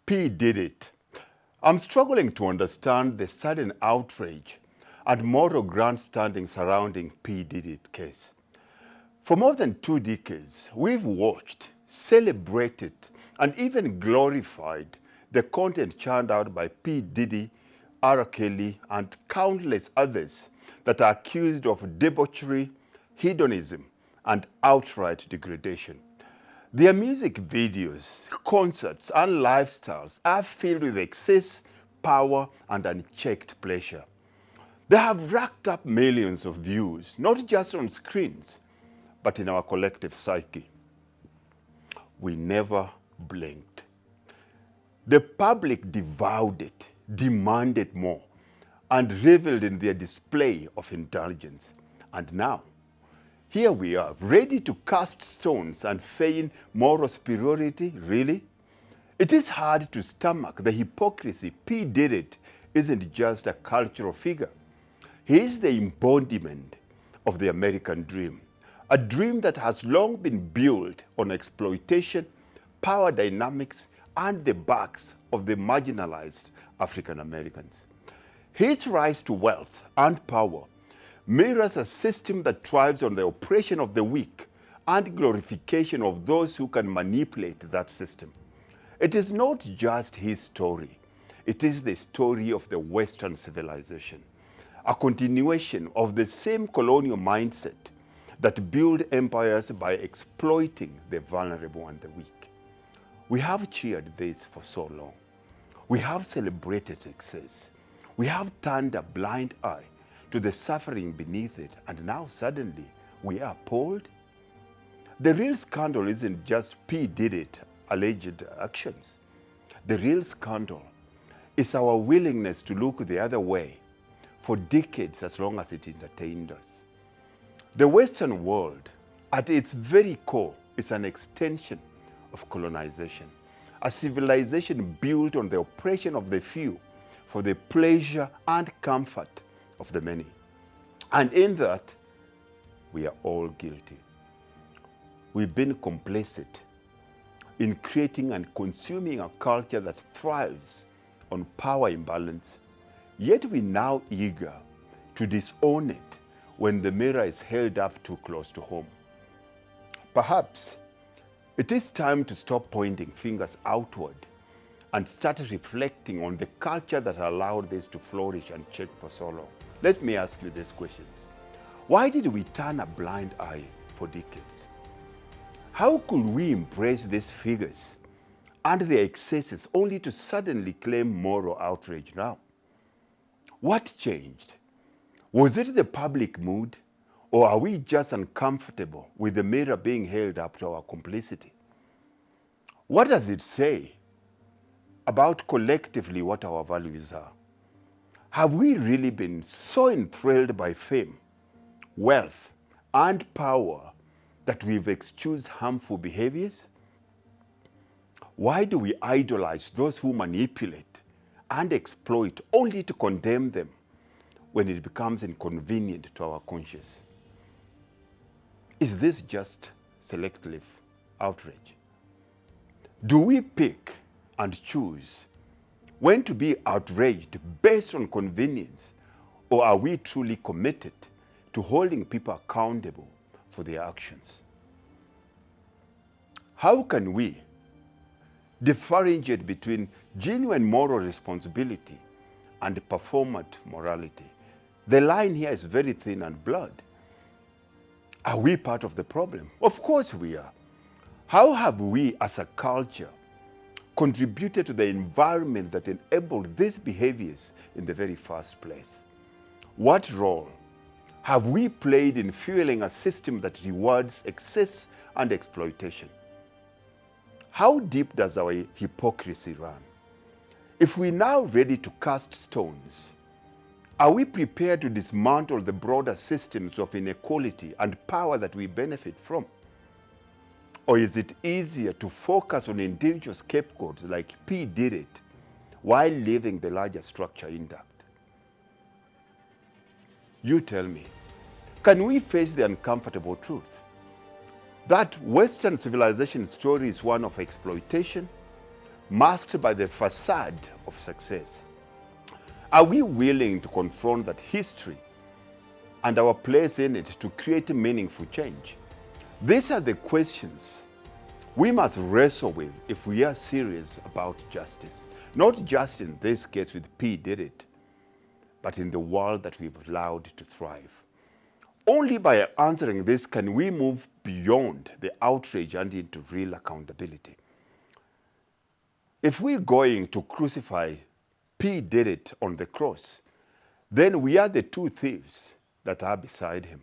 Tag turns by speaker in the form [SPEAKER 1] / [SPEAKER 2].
[SPEAKER 1] P did it. I'm struggling to understand the sudden outrage and moral grandstanding surrounding P Diddy it case. For more than 2 decades, we've watched, celebrated, and even glorified the content churned out by P. Diddy, R. Kelly, and countless others that are accused of debauchery, hedonism, and outright degradation. Their music videos, concerts, and lifestyles are filled with excess, power, and unchecked pleasure. They have racked up millions of views, not just on screens, but in our collective psyche. We never blinked. The public devoured it, demanded more, and reveled in their display of indulgence. And now, here we are, ready to cast stones and feign moral superiority, really? It is hard to stomach the hypocrisy. P. Diddy it isn't just a cultural figure. He is the embodiment of the American dream, a dream that has long been built on exploitation, power dynamics, and the backs of the marginalized African Americans. His rise to wealth and power mirrors a system that thrives on the oppression of the weak and glorification of those who can manipulate that system. It is not just his story. It is the story of the Western civilization, a continuation of the same colonial mindset that built empires by exploiting the vulnerable and the weak. We have cheered this for so long. We have celebrated excess. We have turned a blind eye to the suffering beneath it, and now suddenly we are appalled. The real scandal isn't just P. Diddy it alleged actions. The real scandal is our willingness to look the other way for decades as long as it entertained us. The Western world, at its very core, is an extension of colonization, a civilization built on the oppression of the few for the pleasure and comfort of the many. And in that, we are all guilty. We've been complicit in creating and consuming a culture that thrives on power imbalance, yet we're now eager to disown it when the mirror is held up too close to home. Perhaps it is time to stop pointing fingers outward and start reflecting on the culture that allowed this to flourish and check for so long. Let me ask you these questions. Why did we turn a blind eye for decades? How could we embrace these figures and their excesses only to suddenly claim moral outrage now? What changed? Was it the public mood, or are we just uncomfortable with the mirror being held up to our complicity? What does it say about collectively what our values are? Have we really been so enthralled by fame, wealth, and power that we've excused harmful behaviors? Why do we idolize those who manipulate and exploit only to condemn them when it becomes inconvenient to our conscience? Is this just selective outrage? Do we pick and choose when to be outraged based on convenience, or are we truly committed to holding people accountable for their actions? How can we differentiate between genuine moral responsibility and performant morality? The line here is very thin and blurred. Are we part of the problem? Of course we are. How have we as a culture contributed to the environment that enabled these behaviors in the very first place? What role have we played in fueling a system that rewards excess and exploitation? How deep does our hypocrisy run? If we're now ready to cast stones, are we prepared to dismantle the broader systems of inequality and power that we benefit from? Or is it easier to focus on individual scapegoats like P. Diddy it while leaving the larger structure intact? You tell me, can we face the uncomfortable truth that Western civilization story is one of exploitation, masked by the facade of success? Are we willing to confront that history and our place in it to create meaningful change? These are the questions we must wrestle with if we are serious about justice. Not just in this case with P. Diddy, but in the world that we've allowed to thrive. Only by answering this can we move beyond the outrage and into real accountability. If we're going to crucify P. Diddy on the cross, then we are the two thieves that are beside him.